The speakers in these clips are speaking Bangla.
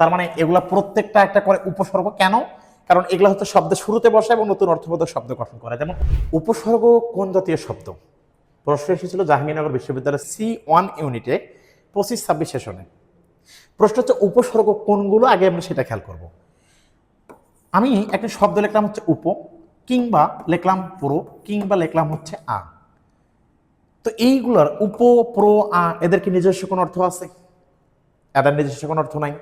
তার মানে এগুলা প্রত্যেকটা একটা করে উপসর্গ। কেন? কারণ এগুলা হচ্ছে শব্দের শুরুতে বসে এবং নতুন অর্থবোধক শব্দ গঠন করে। যেমন উপসর্গ কোন জাতীয় শব্দ? প্রশ্ন এসেছিল জাহাঙ্গীরনগর বিশ্ববিদ্যালয়ের C1 ইউনিটে 25-26 সেশনে। প্রশ্ন হচ্ছে উপসর্গ কোনগুলো, আগে আমরা সেটা খেয়াল করব। আমি একটা শব্দ লিখলাম হচ্ছে উপ, কিংবা লিখলাম পুরো, কিংবা লিখলাম হচ্ছে আ। তো এইগুলোর উপ, প্র, আ এদের কি নিজস্ব কোনো অর্থ আছে? এদের নিজস্ব কোনো অর্থ নাই।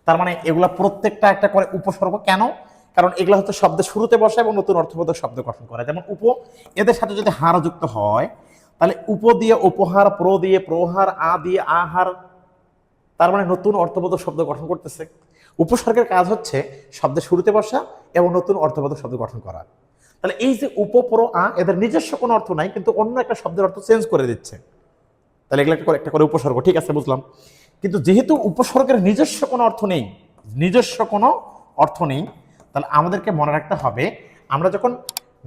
তার মানে এগুলা প্রত্যেকটা একটা করে উপসর্গ। কেন? কারণ এগুলা হচ্ছে শব্দের শুরুতে বসে এবং নতুন অর্থবোধক শব্দ গঠন করে। যেমন উপ, এদের সাথে যদি হার যুক্ত হয় তাহলে উপ দিয়ে উপহার, প্র দিয়ে প্রহার, আ দিয়ে আহার, তার মানে নতুন অর্থবোধক শব্দ গঠন করতেছে। উপসর্গের কাজ হচ্ছে শব্দের শুরুতে বসা এবং নতুন অর্থবোধক শব্দ গঠন করা। তাহলে এই যে উপ, প্র, আ এদের নিজস্ব কোনো অর্থ নাই, কিন্তু অন্য একটা শব্দের অর্থ চেঞ্জ করে দিচ্ছে। তাহলে এগুলো একটা করে উপসর্গ, ঠিক আছে, বুঝলাম। কিন্তু যেহেতু উপসর্গের নিজস্ব কোনো অর্থ নেই, নিজস্ব কোনো অর্থ নেই, তাহলে আমাদেরকে মনে রাখতে হবে, আমরা যখন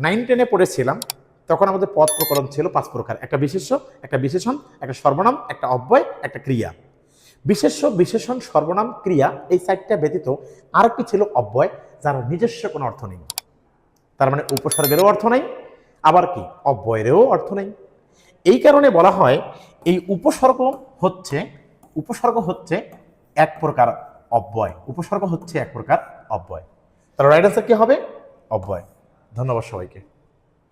9-10-এ পড়েছিলাম তখন আমাদের পদ প্রকরণ ছিল 5 প্রকার: একটা বিশেষ্য, একটা বিশেষণ, একটা সর্বনাম, একটা অব্যয়, একটা ক্রিয়া। বিশেষ্য, বিশেষণ, সর্বনাম, ক্রিয়া এই 4টা ব্যতীত আরেকটি ছিল অব্যয়, যার নিজস্ব কোনো অর্থ নেই। তার মানে উপসর্গেরও অর্থ নেই, আবার কি অব্যয়েরও অর্থ নেই। এই কারণে বলা হয় এই উপসর্গ হচ্ছে এক প্রকার অব্যয়। উপসর্গ হচ্ছে এক প্রকার অব্যয়। তাহলে রাইট আনসার কি হবে? অব্যয়। ধন্যবাদ সবাইকে।